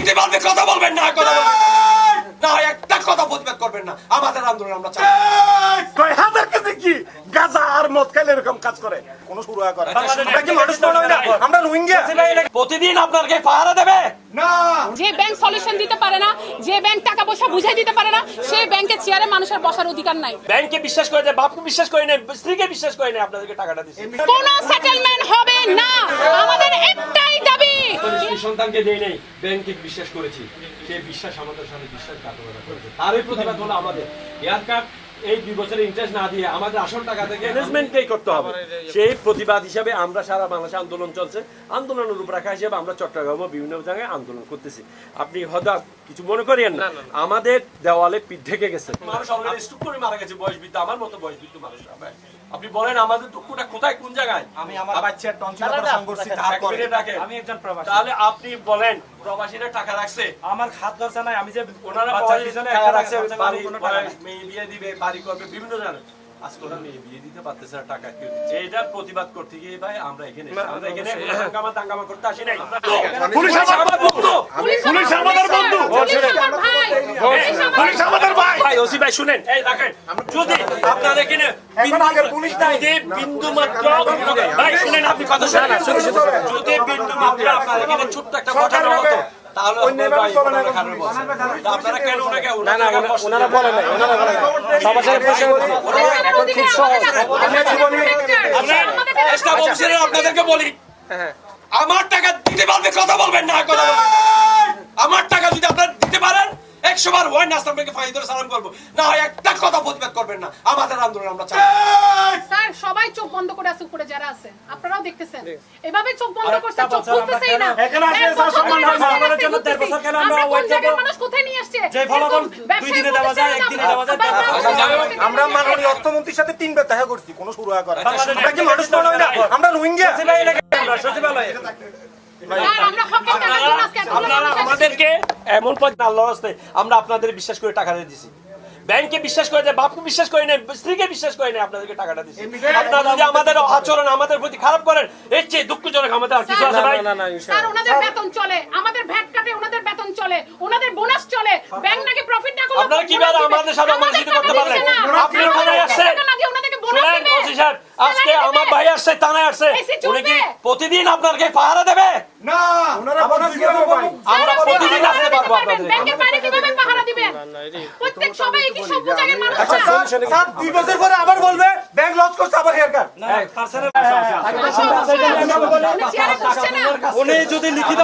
দিতে পারবে, কথা বলবেন না, কথা বলবেন না, একটা কথা প্রতিবাদ করবেন না। আমাদের আন্দোলন আমরা চাই। ৬০০০ কেজি কি গাঁজা আর মদ খাইলে এরকম কাজ করে কোন শুরু করে? আমরা কি মানুষ নয় না? আমরা রোহিঙ্গা। প্রতিদিন আপনাকে পাহারা দেবে না। যে ব্যাংক সলিউশন দিতে পারে না, যে ব্যাংক টাকা পয়সা বুঝাই দিতে পারে না, সেই ব্যাংকের চেয়ারে মানুষের বসার অধিকার নাই। ব্যাংকে বিশ্বাস করে দেয়, বাপকে বিশ্বাস করে নেয়, স্ত্রীকে বিশ্বাস করে নেয়, আপনাদেরকে টাকাটা দিচ্ছে। কোনো সেটেলমেন্ট হবে না, আমাদের একটাই দাবি। সন্তানকে দেই নেই, ব্যাংকে বিশ্বাস করেছি, সেই বিশ্বাস আমাদের সাথে বিশ্বাসঘাতকতা করেছে। তারই প্রতিবাদ হলো আমাদের এয়ার কার্ড এই 2 বছরের ইন্টারেস্ট না দিয়ে আমাদের আসল টাকা থেকে ম্যানেজমেন্ট পে করতে হবে। সেই প্রতিবাদ হিসাবে আমরা সারা বাংলাদেশে আন্দোলন চলছে। আন্দোলনের রূপরেখা হিসেবে আমরা চট্টগ্রামে বিভিন্ন জায়গায় আন্দোলন করতেছি। আপনি হয়তো কিছু মনে করেন না, আমাদের দেওয়ালে পিঠ ঢেকে গেছে, মানুষ অলরেডি স্ট্রোক করে মারা গেছে, বয়সবৃদ্ধ, আমার মতো বয়সবৃদ্ধ মানুষরা। আপনি বলেন আমাদের দুঃখটা কোথায়, কোন জায়গায়? আমি আমার বাচ্চার টনসিল অপারেশন করছি, তারপরে আমি একজন প্রবাসী। তাহলে আপনি বলেন প্রবাসীরা টাকা রাখছে, আমার খাত খরচা নাই, আমি যে ওনারা বাচ্চার পিছনে টাকা একটা রাখছে, খরচা বাড়ি কোনো টাকা নাই। মেয়ে বিয়ে দিবে, বাড়ি করবে, বিভিন্ন জায়গায়। আজকে ওরা মেয়ে বিয়ে দিতে পারতেছে না, টাকা কেউ দিচ্ছে। এইটার প্রতিবাদ করতে গিয়ে ভাই আমরা এখানে দাঙ্গামা করতে আসি নাই। পুলিশ আমার বন্ধু, পুলিশ আমাদের বন্ধু, পুলিশ আমাদের ভাই। ভাই ওসি ভাই শুনেন, এই দেখেন, যদি আপনার এখানে পুলিশ নাই, যদি বিন্দু মাত্র, ভাই শুনেন, আপনি কথা শুনেন, যদি বিন্দু মাত্র আপনার এখানে ছোট্ট একটা ঘটনা হতো, তাহলে আপনারা কেন ওনাকে ওনারা বলে নাই, ওনারা বলে নাই, সবার সাথে প্রশ্ন করছি, এখন খুব সহজ। আপনাদেরকে বলি, আমার টাকা দিতে পারবে, কথা বলবেন না, কথা বলবেন না। আমার টাকা যদি আপনারা দিতে পারেন, 100 বার ওয়াই নাস্তা আপনাকে ফাইন ধরে সালাম করবো, না হয় একটা কথা প্রতিবাদ করবেন না। আমাদের আন্দোলন আমরা চাই। স্যার সবাই চোখ বন্ধ করে আছে, উপরে যারা আছে আপনারাও দেখতেছেন, এভাবে চোখ বন্ধ করছে, চোখ খুলতেছেই না। এখানে আসলে স্যার সম্মান আমাদের জন্য 1.5 বছর কেন আমরা ওয়েট করব? মানুষ কোথায় নিয়ে আসছে? যে ফলাফল 2 দিনে দেওয়া যায়, 1 দিনে দেওয়া যায়। আমরা মাননীয় অর্থমন্ত্রীর সাথে 3 বার দেখা করছি, কোন শুরু করে? আমরা কি মানুষ নয় না? আমরা রোহিঙ্গা। সচিবালয়ে স্যার আমরা হকের টাকা দিন আজকে আপনারা আমাদেরকে এমন পথ আল্লাহর রাস্তায় আমরা আপনাদের বিশ্বাস করে টাকা দিয়ে দিছি। ব্যাংকে বিশ্বাস করে দেয়, বাপকে বিশ্বাস করে নেয়, স্ত্রীকে বিশ্বাস করে নেয়, আপনাদেরকে টাকাটা দিচ্ছি। আপনারা যদি আমাদের আচরণ আমাদের প্রতি খারাপ করেন, এর চেয়ে দুঃখজনক আমাদের আর কিছু আছে ভাই? স্যার ওনাদের বেতন চলে, আমাদের ভ্যাট কাটে, ওনাদের বেতন চলে, ওনাদের বোনাস চলে, ব্যাংক নাকি প্রফিট না করলে আপনারা কিভাবে আমাদের সাথে অমানসিক করতে পারলেন? আপনি ওখানে আসছেন, শুনেন ওসি সাহেব, আজকে আমার ভাই আসছে, থানায় আসছে, উনি কি প্রতিদিন আপনাকে পাহারা দেবে না, ওনারা বোনাস কিভাবে পায়? আমরা প্রতিদিন আসতে পারবো আপনাদের। ব্যাংকের বাইরে কিভাবে পাহারা দিবেন? প্রত্যেক সবাই কি সব জায়গার মানুষ? আচ্ছা স্যার 2 বছর পরে আবার বলবে ব্যাংক লস করছে, আবার হেয়ারকাট। না পার্সোনাল উনি চেয়ারে বসছে না। উনি যদি লিখিত